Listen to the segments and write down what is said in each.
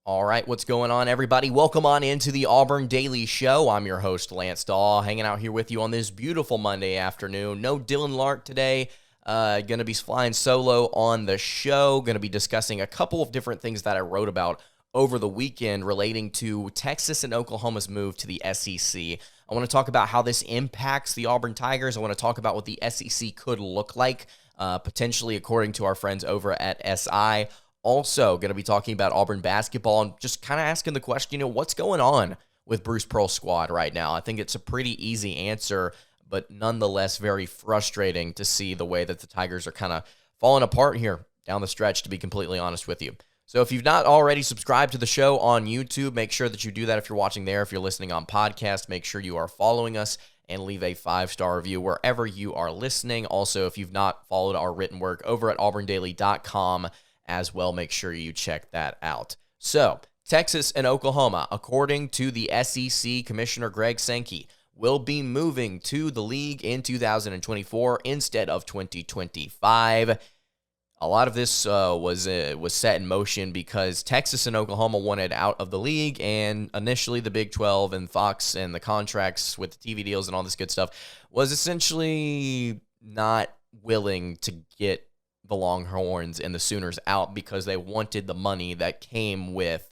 All right, what's going on, everybody? Welcome on into the Auburn Daily Show. I'm your host, Lance Dawe, hanging out here with you on this beautiful Monday afternoon. No Dylan Lark today. Going to be flying solo on the show. Going to be discussing a couple of different things that I wrote about over the weekend relating to Texas and Oklahoma's move to the SEC. I want to talk about how this impacts the Auburn Tigers. I want to talk about what the SEC could look like, potentially according to our friends over at SI. Also, going to be talking about Auburn basketball and just kind of asking the question, what's going on with Bruce Pearl's squad right now? I think it's a pretty easy answer, but nonetheless very frustrating to see the way that the Tigers are kind of falling apart here down the stretch, to be completely honest with you. So if you've not already subscribed to the show on YouTube, make sure that you do that if you're watching there. If you're listening on podcast, make sure you are following us and leave a 5-star review wherever you are listening. Also, if you've not followed our written work over at auburndaily.com as well, make sure you check that out. So, Texas and Oklahoma, according to the SEC Commissioner Greg Sankey, will be moving to the league in 2024 instead of 2025. A lot of this was set in motion because Texas and Oklahoma wanted out of the league, and initially the Big 12 and Fox and the contracts with the TV deals and all this good stuff was essentially not willing to get the Longhorns and the Sooners out because they wanted the money that came with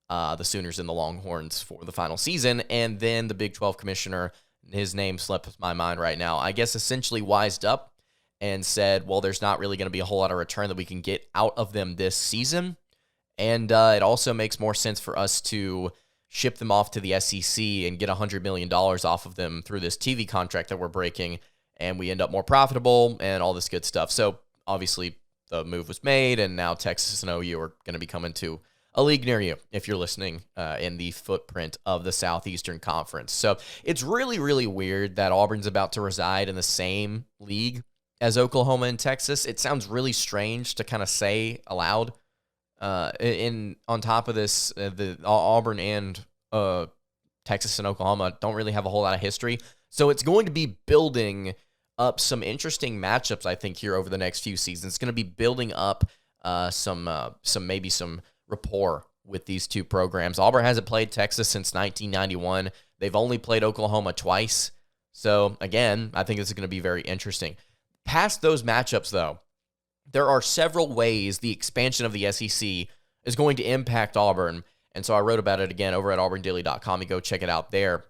the Sooners and the Longhorns for the final season. And then the Big 12 commissioner, his name slips my mind right now, I guess essentially wised up and said, well, there's not really going to be a whole lot of return that we can get out of them this season. And it also makes more sense for us to ship them off to the SEC and get $100 million off of them through this TV contract that we're breaking, and we end up more profitable and all this good stuff. So obviously, the move was made, and now Texas and OU are going to be coming to a league near you if you're listening in the footprint of the Southeastern Conference. So it's really, really weird that Auburn's about to reside in the same league as Oklahoma and Texas. It sounds really strange to kind of say aloud. On top of this, the Auburn and Texas and Oklahoma don't really have a whole lot of history. So it's going to be building up some interesting matchups, I think, here over the next few seasons. It's going to be building up some rapport with these two programs. Auburn hasn't played Texas since 1991. They've only played Oklahoma twice. So, again, I think this is going to be very interesting. Past those matchups, though, there are several ways the expansion of the SEC is going to impact Auburn. And so I wrote about it again over at auburndaily.com. You go check it out there.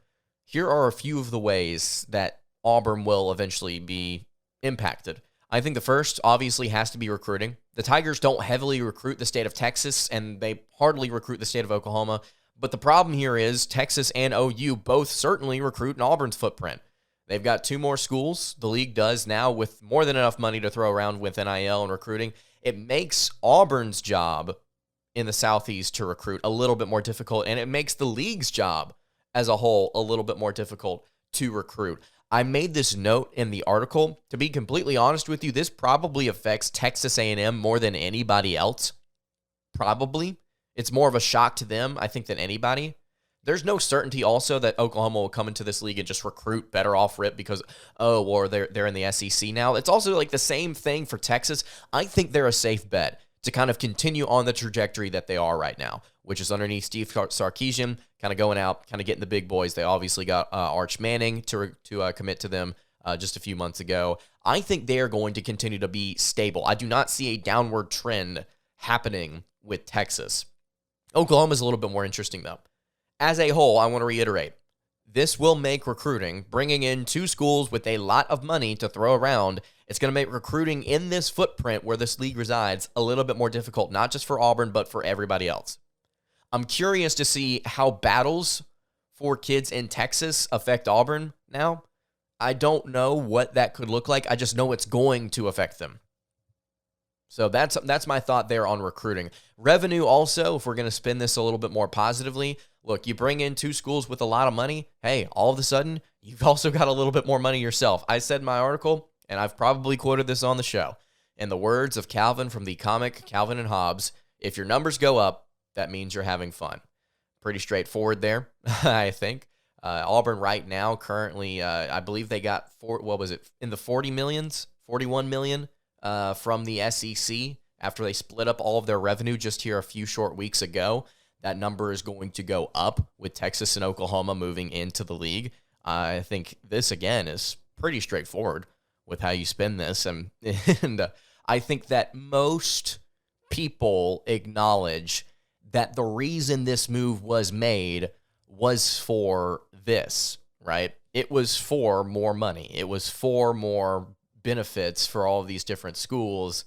Here are a few of the ways that Auburn will eventually be impacted. I think the first, obviously, has to be recruiting. The Tigers don't heavily recruit the state of Texas, and they hardly recruit the state of Oklahoma. But the problem here is Texas and OU both certainly recruit in Auburn's footprint. They've got 2 more schools. The league does now with more than enough money to throw around with NIL and recruiting. It makes Auburn's job in the Southeast to recruit a little bit more difficult, and it makes the league's job as a whole a little bit more difficult to recruit. I made this note in the article. To be completely honest with you, this probably affects Texas A&M more than anybody else. Probably. It's more of a shock to them, I think, than anybody. There's no certainty also that Oklahoma will come into this league and just recruit better off rip because, they're in the SEC now. It's also like the same thing for Texas. I think they're a safe bet to kind of continue on the trajectory that they are right now, which is underneath Steve Sarkisian, kind of going out, kind of getting the big boys. They obviously got Arch Manning to commit to them just a few months ago. I think they are going to continue to be stable. I do not see a downward trend happening with Texas. Oklahoma is a little bit more interesting, though. As a whole, I want to reiterate, this will make recruiting, bringing in 2 schools with a lot of money to throw around, it's going to make recruiting in this footprint where this league resides a little bit more difficult, not just for Auburn, but for everybody else. I'm curious to see how battles for kids in Texas affect Auburn now. I don't know what that could look like. I just know it's going to affect them. So that's my thought there on recruiting. Revenue also, if we're going to spin this a little bit more positively, look, you bring in 2 schools with a lot of money, hey, all of a sudden, you've also got a little bit more money yourself. I said in my article, and I've probably quoted this on the show, in the words of Calvin from the comic Calvin and Hobbes, if your numbers go up, that means you're having fun. Pretty straightforward there, I think. Auburn right now, currently, I believe they got, in the 40 millions, 41 million from the SEC after they split up all of their revenue just here a few short weeks ago. that number is going to go up with Texas and Oklahoma moving into the league. I think this, again, is pretty straightforward with how you spend this. And I think that most people acknowledge that the reason this move was made was for this, right? It was for more money. It was for more benefits for all of these different schools.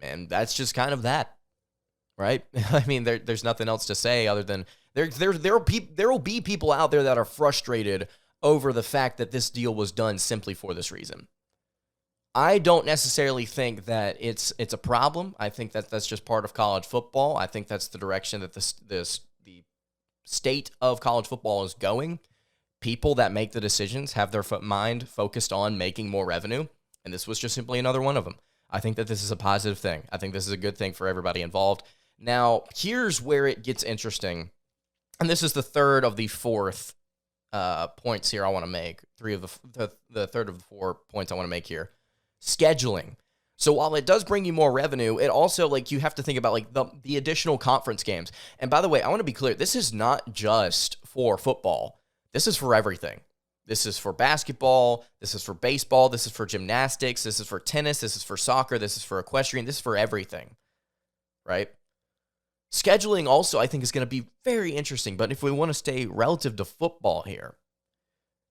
And that's just kind of that, right? I mean, there's nothing else to say other than there will be people out there that are frustrated over the fact that this deal was done simply for this reason. I don't necessarily think that it's a problem. I think that that's just part of college football. I think that's the direction that the state of college football is going. People that make the decisions have their mind focused on making more revenue, and this was just simply another one of them. I think that this is a positive thing. I think this is a good thing for everybody involved. Now, here's where it gets interesting, and this is the third of the fourth points here I want to make. The third of the 4 points I want to make here. Scheduling. So while it does bring you more revenue, it also, you have to think about, the additional conference games. And by the way, I want to be clear, this is not just for football. This is for everything. This is for basketball. This is for baseball. This is for gymnastics. This is for tennis. This is for soccer. This is for equestrian. This is for everything, right? Scheduling also, I think, is going to be very interesting. But if we want to stay relative to football here,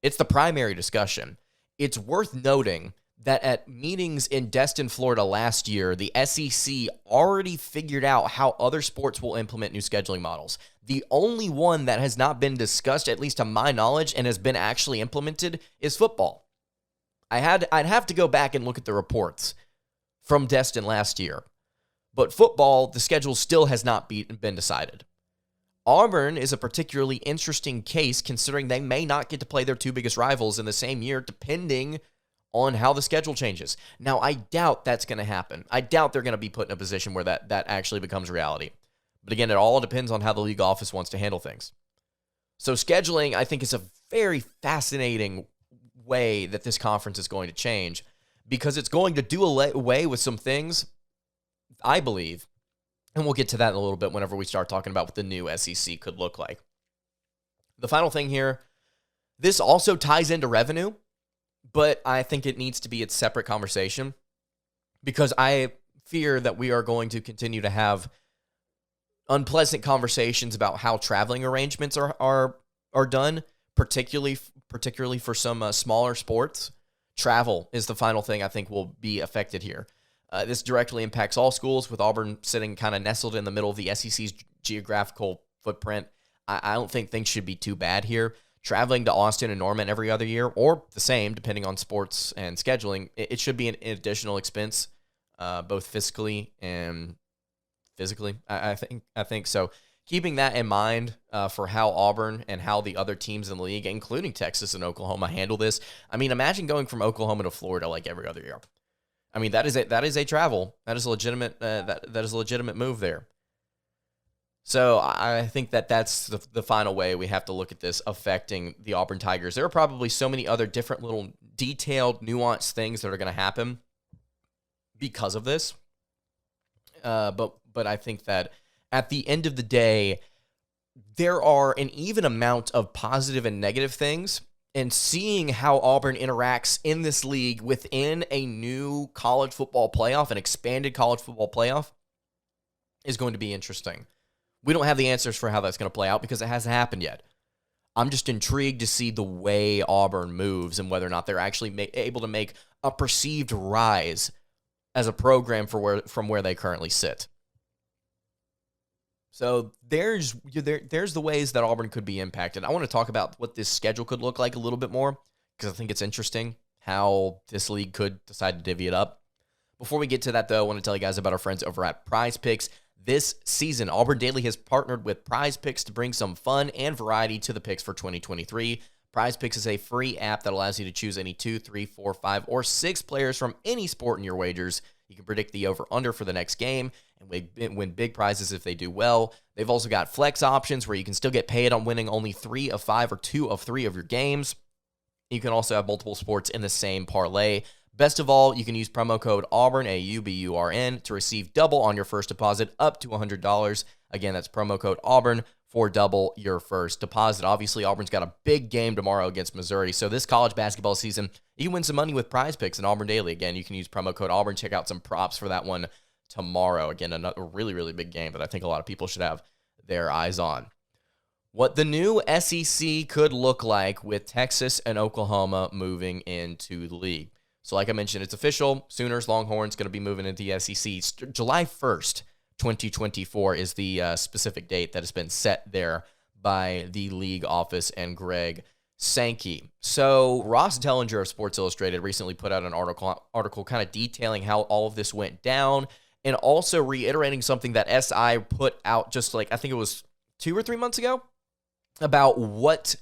it's the primary discussion. It's worth noting that at meetings in Destin, Florida last year, the SEC already figured out how other sports will implement new scheduling models. The only one that has not been discussed, at least to my knowledge, and has been actually implemented is football. I'd have to go back and look at the reports from Destin last year. But football, the schedule still has not been decided. Auburn is a particularly interesting case considering they may not get to play their two biggest rivals in the same year, depending on how the schedule changes. Now, I doubt that's going to happen. I doubt they're going to be put in a position where that actually becomes reality. But again, it all depends on how the league office wants to handle things. So scheduling, I think, is a very fascinating way that this conference is going to change because it's going to do away with some things, I believe, and we'll get to that in a little bit whenever we start talking about what the new SEC could look like. The final thing here, this also ties into revenue, but I think it needs to be its separate conversation because I fear that we are going to continue to have unpleasant conversations about how traveling arrangements are done, particularly for some smaller sports. Travel is the final thing I think will be affected here. This directly impacts all schools, with Auburn sitting kind of nestled in the middle of the SEC's geographical footprint. I don't think things should be too bad here. Traveling to Austin and Norman every other year, or the same, depending on sports and scheduling, it should be an additional expense, both fiscally and physically. I think so. Keeping that in mind for how Auburn and how the other teams in the league, including Texas and Oklahoma, handle this. I mean, imagine going from Oklahoma to Florida like every other year. I mean, that is a travel. That is a legitimate. That is a legitimate move there. So I think that's the final way we have to look at this affecting the Auburn Tigers. There are probably so many other different little detailed, nuanced things that are going to happen because of this. But I think that at the end of the day, there are an even amount of positive and negative things. And seeing how Auburn interacts in this league within a new college football playoff, an expanded college football playoff, is going to be interesting. We don't have the answers for how that's going to play out because it hasn't happened yet. I'm just intrigued to see the way Auburn moves and whether or not they're actually able to make a perceived rise as a program from where they currently sit. So there's the ways that Auburn could be impacted. I want to talk about what this schedule could look like a little bit more because I think it's interesting how this league could decide to divvy it up. Before we get to that, though, I want to tell you guys about our friends over at Prize Picks. This season, Auburn Daily has partnered with Prize Picks to bring some fun and variety to the picks for 2023. Prize Picks is a free app that allows you to choose any 2, 3, 4, 5, or 6 players from any sport in your wagers. You can predict the over-under for the next game and win big prizes if they do well. They've also got flex options where you can still get paid on winning only 3 of 5 or 2 of 3 of your games. You can also have multiple sports in the same parlay. Best of all, you can use promo code Auburn, AUBURN, to receive double on your first deposit up to $100. Again, that's promo code Auburn for double your first deposit. Obviously, Auburn's got a big game tomorrow against Missouri. So this college basketball season, you can win some money with Prize Picks in Auburn Daily. Again, you can use promo code Auburn. Check out some props for that one tomorrow. Again, another really, really big game that I think a lot of people should have their eyes on. What the new SEC could look like with Texas and Oklahoma moving into the league. So like I mentioned, it's official. Sooners, Longhorns going to be moving into the SEC. July 1st, 2024 is the specific date that has been set there by the league office and Greg Sankey. So Ross Dellinger of Sports Illustrated recently put out an article kind of detailing how all of this went down and also reiterating something that SI put out just like, I think it was 2 or 3 months ago, about what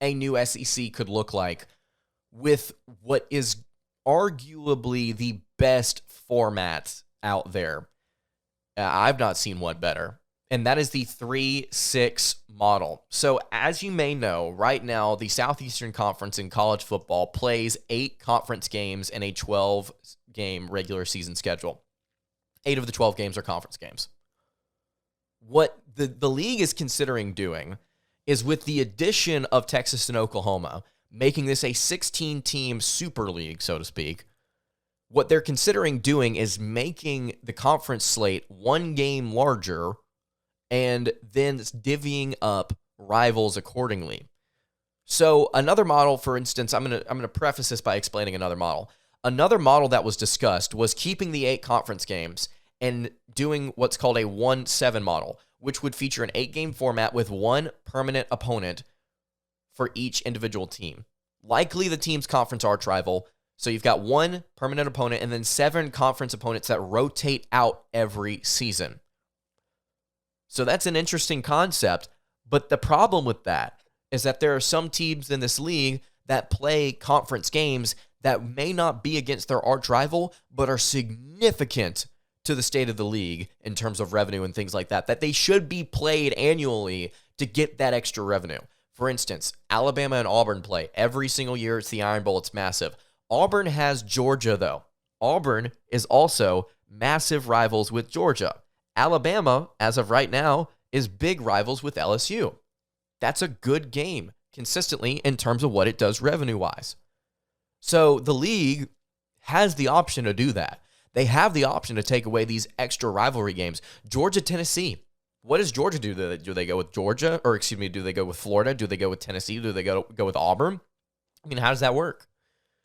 a new SEC could look like with what is arguably the best format out there. I've not seen one better, and that is the 3-6 model. So as you may know, right now, the Southeastern Conference in college football plays 8 conference games in a 12-game regular season schedule. 8 of the 12 games are conference games. What the league is considering doing is, with the addition of Texas and Oklahoma, making this a 16-team super league, so to speak. What they're considering doing is making the conference slate 1 game larger and then divvying up rivals accordingly. So another model, for instance, I'm gonna preface this by explaining another model. Another model that was discussed was keeping the 8 conference games and doing what's called a 1-7 model, which would feature an 8-game format with 1 permanent opponent for each individual team. Likely the team's conference arch rival. So you've got 1 permanent opponent and then 7 conference opponents that rotate out every season. So that's an interesting concept, but the problem with that is that there are some teams in this league that play conference games that may not be against their arch rival, but are significant to the state of the league in terms of revenue and things like that, that they should be played annually to get that extra revenue. For instance, Alabama and Auburn play every single year. It's the Iron Bowl. It's massive. Auburn has Georgia, though. Auburn is also massive rivals with Georgia. Alabama, as of right now, is big rivals with LSU. That's a good game consistently in terms of what it does revenue-wise. So the league has the option to do that. They have the option to take away these extra rivalry games. Georgia, Tennessee. What does Georgia do? Do they go with Georgia? Or, excuse me, do they go with Florida? Do they go with Tennessee? Do they go with Auburn? I mean, how does that work?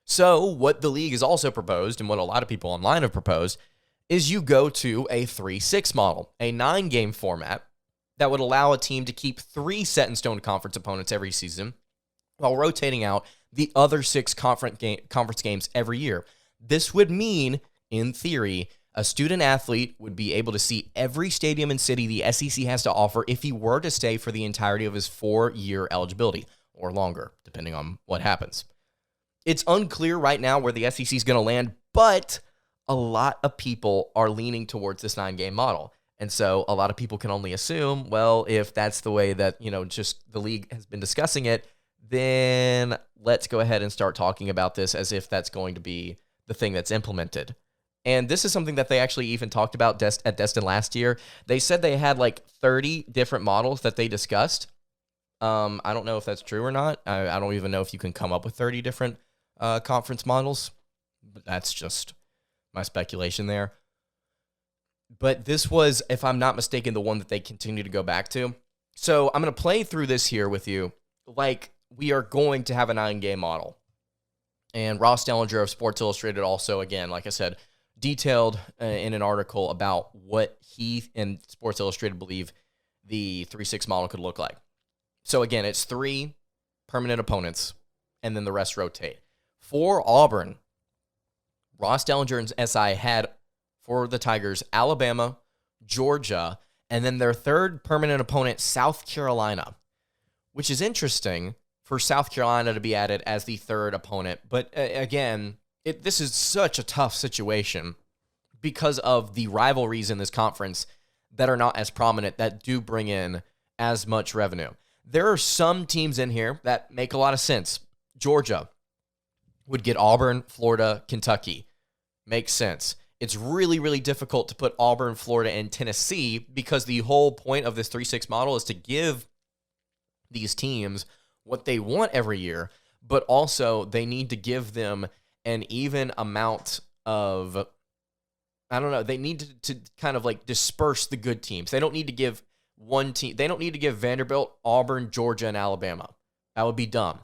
So what the league has also proposed, and what a lot of people online have proposed, is you go to a 3-6 model, a 9-game format that would allow a team to keep 3 set-in-stone conference opponents every season while rotating out the other 6 conference games every year. This would mean, in theory, a student-athlete would be able to see every stadium and city the SEC has to offer if he were to stay for the entirety of his 4-year eligibility, or longer, depending on what happens. It's unclear right now where the SEC is going to land, but a lot of people are leaning towards this 9-game model. And so a lot of people can only assume, well, if that's the way that, just the league has been discussing it, then let's go ahead and start talking about this as if that's going to be the thing that's implemented. And this is something that they actually even talked about at Destin last year. They said they had like 30 different models that they discussed. I don't know if that's true or not. I don't even know if you can come up with 30 different conference models. But that's just my speculation there. But this was, if I'm not mistaken, the one that they continue to go back to. So I'm going to play through this here with you like we are going to have a 9-game model. And Ross Dellinger of Sports Illustrated also, again, like I said, detailed in an article about what he and Sports Illustrated believe the 3-6 model could look like. So again, it's 3 permanent opponents, and then the rest rotate. For Auburn, Ross Dellinger and SI had, for the Tigers, Alabama, Georgia, and then their 3rd permanent opponent, South Carolina, which is interesting for South Carolina to be added as the 3rd opponent. But again, this is such a tough situation because of the rivalries in this conference that are not as prominent, that do bring in as much revenue. There are some teams in here that make a lot of sense. Georgia would get Auburn, Florida, Kentucky. Makes sense. It's really, really difficult to put Auburn, Florida, and Tennessee because the whole point of this 3-6 model is to give these teams what they want every year, but also they need to give them an even amount of, I don't know, they need to kind of like disperse the good teams. They don't need to give one team, they don't need to give Vanderbilt, Auburn, Georgia, and Alabama. That would be dumb.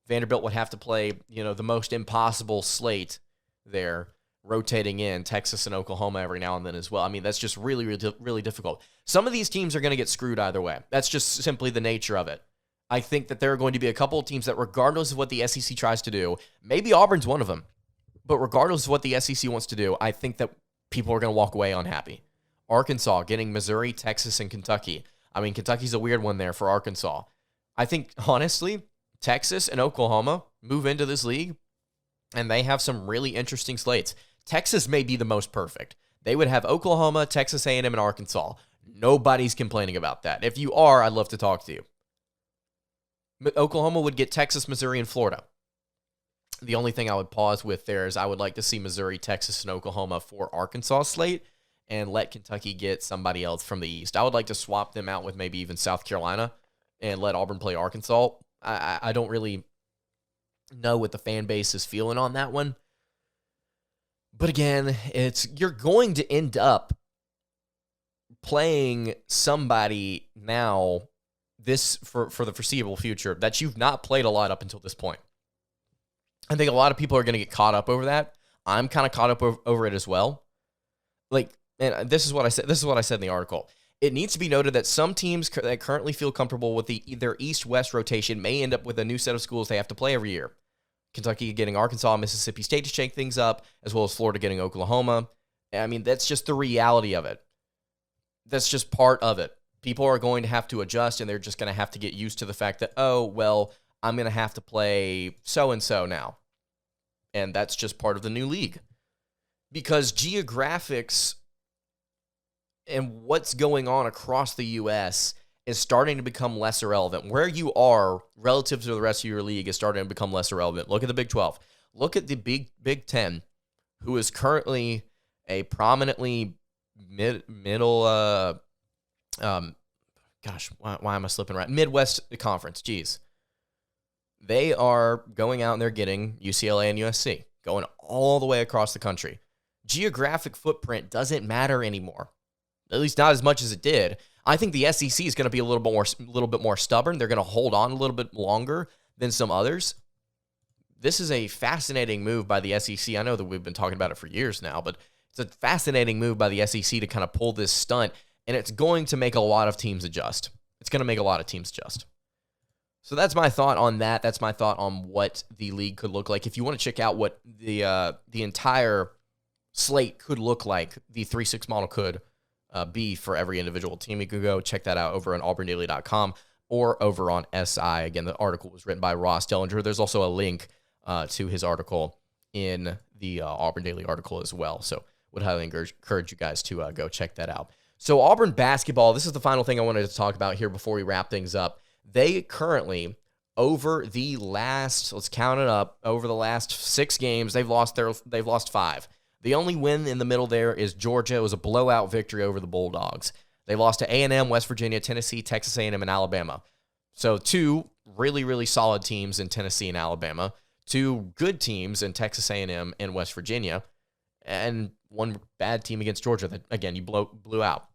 Vanderbilt would have to play, the most impossible slate there, rotating in Texas and Oklahoma every now and then as well. I mean, that's just really, really, really difficult. Some of these teams are going to get screwed either way. That's just simply the nature of it. I think that there are going to be a couple of teams that, regardless of what the SEC tries to do, maybe Auburn's one of them, but regardless of what the SEC wants to do, I think that people are going to walk away unhappy. Arkansas getting Missouri, Texas, and Kentucky. I mean, Kentucky's a weird one there for Arkansas. I think, honestly, Texas and Oklahoma move into this league, and they have some really interesting slates. Texas may be the most perfect. They would have Oklahoma, Texas A&M, and Arkansas. Nobody's complaining about that. If you are, I'd love to talk to you. Oklahoma would get Texas, Missouri, and Florida. The only thing I would pause with there is I would like to see Missouri, Texas, and Oklahoma for Arkansas slate and let Kentucky get somebody else from the East. I would like to swap them out with maybe even South Carolina and let Auburn play Arkansas. I don't really know what the fan base is feeling on that one. But again, you're going to end up playing somebody now for the foreseeable future that you've not played a lot up until this point. I think a lot of people are going to get caught up over that. I'm kind of caught up over it as well. And this is what I said. This is what I said in the article. It needs to be noted that some teams that currently feel comfortable with their East-West rotation may end up with a new set of schools they have to play every year. Kentucky getting Arkansas and Mississippi State to shake things up, as well as Florida getting Oklahoma. I mean, that's just the reality of it. That's just part of it. People are going to have to adjust, and they're just going to have to get used to the fact that, oh, well, I'm going to have to play so-and-so now. And that's just part of the new league. Because geographics and what's going on across the U.S. is starting to become less irrelevant. Where you are relative to the rest of your league is starting to become less irrelevant. Look at the Big 12. Look at the Big 10, who is currently a prominently middle, why am I slipping right? Midwest Conference, geez. They are going out and they're getting UCLA and USC, going all the way across the country. Geographic footprint doesn't matter anymore, at least not as much as it did. I think the SEC is going to be a little bit more stubborn. They're going to hold on a little bit longer than some others. This is a fascinating move by the SEC. I know that we've been talking about it for years now, but it's a fascinating move by the SEC to kind of pull this stunt, and it's going to make a lot of teams adjust. It's going to make a lot of teams adjust. So that's my thought on that. That's my thought on what the league could look like. If you want to check out what the entire slate could look like, the 3-6 model could be for every individual team, you can go check that out over on auburndaily.com or over on SI. Again, the article was written by Ross Dellinger. There's also a link to his article in the Auburn Daily article as well. So would highly encourage you guys to go check that out. So Auburn basketball, this is the final thing I wanted to talk about here before we wrap things up. They currently, over the last, let's count it up, over the last 6 games, they've lost 5. The only win in the middle there is Georgia. It was a blowout victory over the Bulldogs. They lost to A&M, West Virginia, Tennessee, Texas A&M, and Alabama. So 2 really, really solid teams in Tennessee and Alabama, 2 good teams in Texas A&M and West Virginia, and 1 bad team against Georgia that, again, you blew out.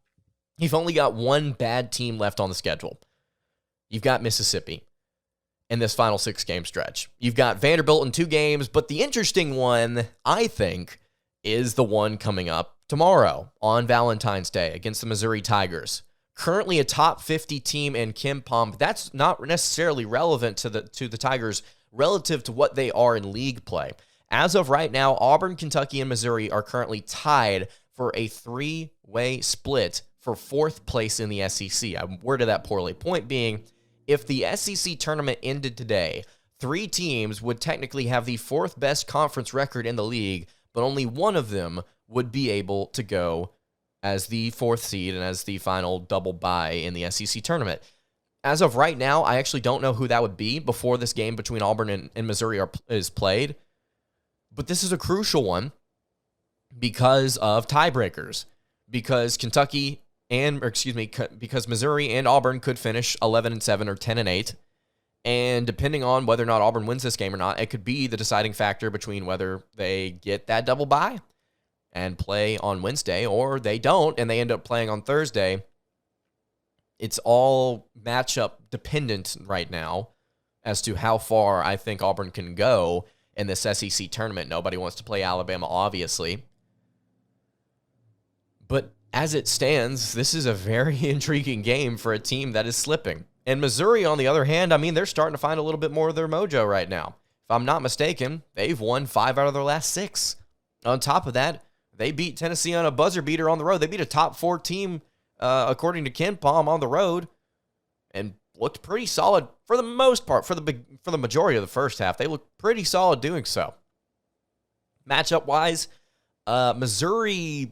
You've only got 1 bad team left on the schedule. You've got Mississippi in this final 6-game stretch. You've got Vanderbilt in 2 games, but the interesting one, I think, is the one coming up tomorrow on Valentine's Day against the Missouri Tigers. Currently a top 50 team in Kim Pom. That's not necessarily relevant to the Tigers relative to what they are in league play. As of right now, Auburn, Kentucky, and Missouri are currently tied for a 3-way split for 4th place in the SEC. I worded that poorly. Point being, if the SEC tournament ended today, 3 teams would technically have the 4th best conference record in the league, but only one of them would be able to go as the 4th seed and as the final double bye in the SEC tournament. As of right now, I actually don't know who that would be before this game between Auburn and Missouri is played, but this is a crucial one because of tiebreakers, because because Missouri and Auburn could finish 11-7 or 10-8. And depending on whether or not Auburn wins this game or not, it could be the deciding factor between whether they get that double bye and play on Wednesday, or they don't and they end up playing on Thursday. It's all matchup dependent right now as to how far I think Auburn can go in this SEC tournament. Nobody wants to play Alabama, obviously. But as it stands, this is a very intriguing game for a team that is slipping. And Missouri, on the other hand, I mean, they're starting to find a little bit more of their mojo right now. If I'm not mistaken, they've won 5 out of their last 6. On top of that, they beat Tennessee on a buzzer beater on the road. They beat a top 4 team, according to Ken Palm, on the road, and looked pretty solid for the most part. For the majority of the first half, they looked pretty solid doing so. Matchup-wise, Missouri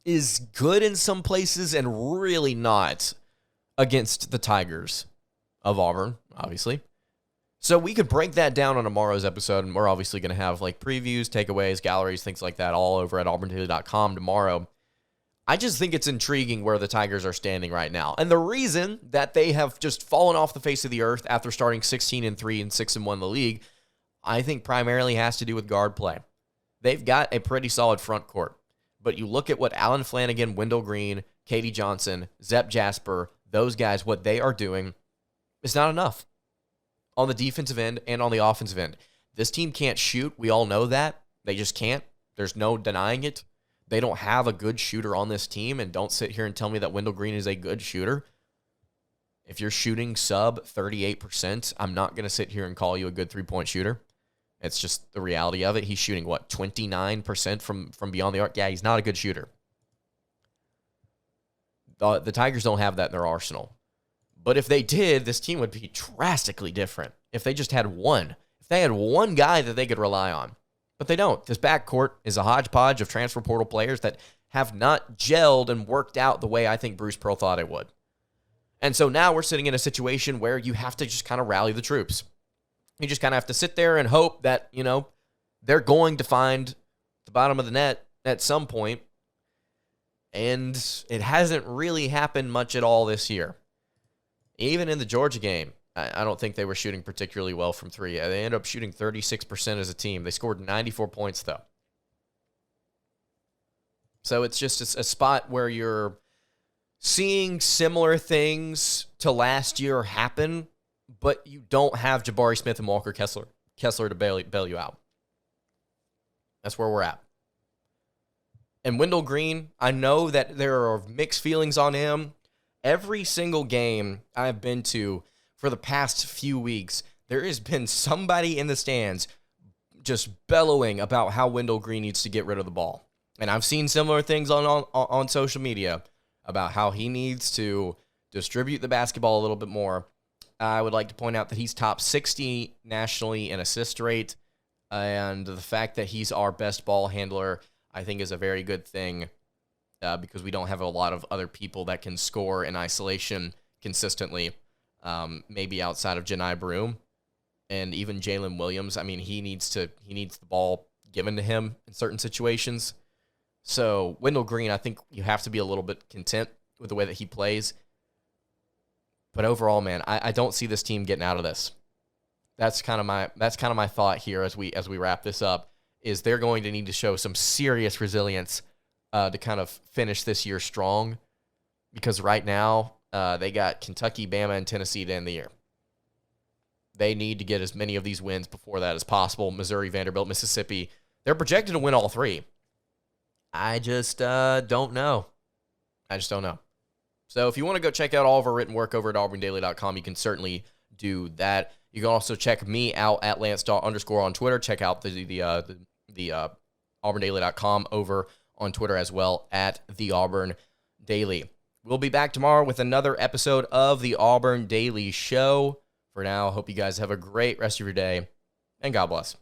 is good in some places and really not against the Tigers of Auburn, obviously. So we could break that down on tomorrow's episode, and we're obviously going to have like previews, takeaways, galleries, things like that all over at auburndaily.com tomorrow. I just think it's intriguing where the Tigers are standing right now. And the reason that they have just fallen off the face of the earth after starting 16-3 and 6-1 in the league, I think primarily has to do with guard play. They've got a pretty solid front court. But you look at what Allen Flanagan, Wendell Green, Katie Johnson, Zep Jasper, those guys, what they are doing is not enough on the defensive end and on the offensive end. This team can't shoot. We all know that. They just can't. There's no denying it. They don't have a good shooter on this team, and don't sit here and tell me that Wendell Green is a good shooter. If you're shooting sub 38%, I'm not going to sit here and call you a good three-point shooter. It's just the reality of it. He's shooting, 29% from beyond the arc? Yeah, he's not a good shooter. The Tigers don't have that in their arsenal. But if they did, this team would be drastically different. If they just had one. If they had one guy that they could rely on. But they don't. This backcourt is a hodgepodge of transfer portal players that have not gelled and worked out the way I think Bruce Pearl thought it would. And so now we're sitting in a situation where you have to just kind of rally the troops. You just kind of have to sit there and hope that, they're going to find the bottom of the net at some point. And it hasn't really happened much at all this year. Even in the Georgia game, I don't think they were shooting particularly well from 3. They ended up shooting 36% as a team. They scored 94 points, though. So it's just a spot where you're seeing similar things to last year happen, but you don't have Jabari Smith and Walker Kessler to bail you out. That's where we're at. And Wendell Green, I know that there are mixed feelings on him. Every single game I've been to for the past few weeks, there has been somebody in the stands just bellowing about how Wendell Green needs to get rid of the ball. And I've seen similar things on social media about how he needs to distribute the basketball a little bit more. I would like to point out that he's top 60 nationally in assist rate, and the fact that he's our best ball handler, I think, is a very good thing because we don't have a lot of other people that can score in isolation consistently, maybe outside of Janai Broome and even Jalen Williams. I mean, he needs the ball given to him in certain situations. So Wendell Green, I think you have to be a little bit content with the way that he plays. But overall, man, I don't see this team getting out of this. That's kind of my thought here as we wrap this up. Is they're going to need to show some serious resilience to kind of finish this year strong, because right now they got Kentucky, Bama, and Tennessee to end the year. They need to get as many of these wins before that as possible. Missouri, Vanderbilt, Mississippi, they're projected to win all 3. I just don't know. So if you want to go check out all of our written work over at auburndaily.com, you can certainly do that. You can also check me out at @LanceDawe_ on Twitter. Check out the auburndaily.com over on Twitter as well at the Auburn Daily. We'll be back tomorrow with another episode of the Auburn Daily Show. For now, I hope you guys have a great rest of your day, and God bless.